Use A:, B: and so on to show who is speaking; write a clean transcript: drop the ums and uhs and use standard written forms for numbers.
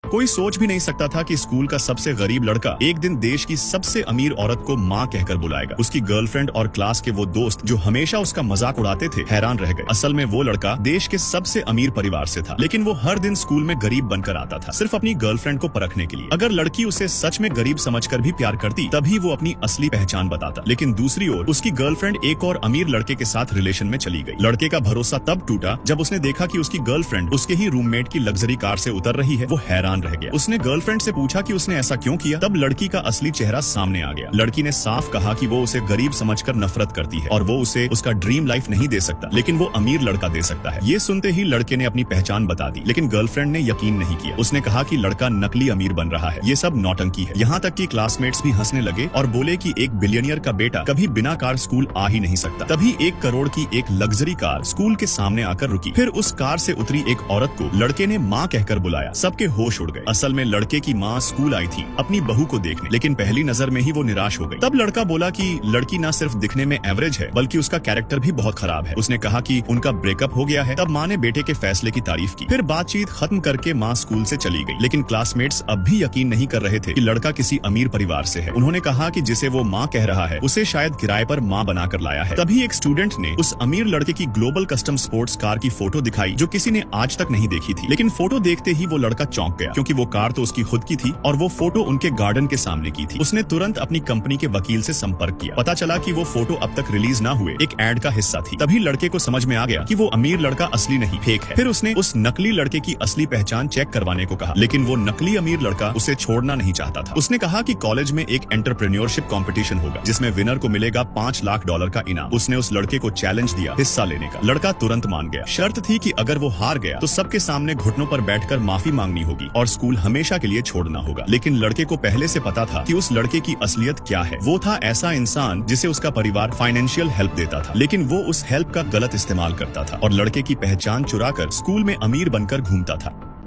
A: कोई सोच भी नहीं सकता था कि स्कूल का सबसे गरीब लड़का एक दिन देश की सबसे अमीर औरत को माँ कहकर बुलाएगा। उसकी गर्लफ्रेंड और क्लास के वो दोस्त जो हमेशा उसका मजाक उड़ाते थे हैरान रह गए। असल में वो लड़का देश के सबसे अमीर परिवार से था, लेकिन वो हर दिन स्कूल में गरीब बनकर आता था, सिर्फ अपनी गर्लफ्रेंड को परखने के लिए। अगर लड़की उसे सच में गरीब समझकर भी प्यार करती तभी वो अपनी असली पहचान बताता। लेकिन दूसरी ओर उसकी गर्लफ्रेंड एक और अमीर लड़के के साथ रिलेशन में चली गई। लड़के का भरोसा तब टूटा जब उसने देखा कि उसकी गर्लफ्रेंड उसके ही रूममेट की लग्जरी कार से उतर रही है। वो हैरान रह गया। उसने गर्लफ्रेंड से पूछा कि उसने ऐसा क्यों किया। तब लड़की का असली चेहरा सामने आ गया। लड़की ने साफ कहा कि वो उसे गरीब समझकर नफरत करती है और वो उसे उसका ड्रीम लाइफ नहीं दे सकता, लेकिन वो अमीर लड़का दे सकता है। ये सुनते ही लड़के ने अपनी पहचान बता दी, लेकिन गर्लफ्रेंड ने यकीन नहीं किया। उसने कहा कि लड़का नकली अमीर बन रहा है, ये सब नौटंकी है। यहाँ तक कि क्लासमेट्स भी हंसने लगे और बोले कि एक बिलियनियर का बेटा कभी बिना कार स्कूल आ ही नहीं सकता। तभी 1 करोड़ की एक लग्जरी कार स्कूल के सामने आकर रुकी। फिर उस कार से उतरी एक औरत को लड़के ने माँ कहकर बुलाया। सबके होश उड़ गए। असल में लड़के की माँ स्कूल आई थी अपनी बहू को देखने, लेकिन पहली नजर में ही वो निराश हो गई। तब लड़का बोला कि लड़की न सिर्फ दिखने में एवरेज है बल्कि उसका कैरेक्टर भी बहुत खराब है। उसने कहा कि उनका ब्रेकअप हो गया है। तब माँ ने बेटे के फैसले की तारीफ की। फिर बातचीत खत्म करके माँ स्कूल से चली गई, लेकिन क्लासमेट्स अब भी यकीन नहीं कर रहे थे कि लड़का किसी अमीर परिवार से है। उन्होंने कहा कि जिसे वो माँ कह रहा है उसे शायद किराए पर माँ बनाकर लाया है। तभी एक स्टूडेंट ने उस अमीर लड़के की ग्लोबल कस्टम स्पोर्ट्स कार की फोटो दिखाई जो किसी ने आज तक नहीं देखी थी। लेकिन फोटो देखते ही वो लड़का चौंक गया, क्योंकि वो कार तो उसकी खुद की थी और वो फोटो उनके गार्डन के सामने की थी। उसने तुरंत अपनी कंपनी के वकील से संपर्क किया। पता चला कि वो फोटो अब तक रिलीज ना हुए एक एड का हिस्सा थी। तभी लड़के को समझ में आ गया कि वो अमीर लड़का असली नहीं, फेक है। फिर उसने उस नकली लड़के की असली पहचान चेक करवाने को कहा, लेकिन वो नकली अमीर लड़का उसे छोड़ना नहीं चाहता था। उसने कहा कि कॉलेज में एक एंटरप्रेन्योरशिप कंपटीशन होगा जिसमें विनर को मिलेगा $5 लाख का इनाम। उसने उस लड़के को चैलेंज दिया हिस्सा लेने का। लड़का तुरंत मान गया। शर्त थी कि अगर वो हार गया तो सबके सामने घुटनों पर बैठकर माफी मांगनी होगी और स्कूल हमेशा के लिए छोड़ना होगा। लेकिन लड़के को पहले से पता था कि उस लड़के की असलियत क्या है। वो था ऐसा इंसान जिसे उसका परिवार फाइनेंशियल हेल्प देता था, लेकिन वो उस हेल्प का गलत इस्तेमाल करता था और लड़के की पहचान चुराकर स्कूल में अमीर बनकर घूमता था।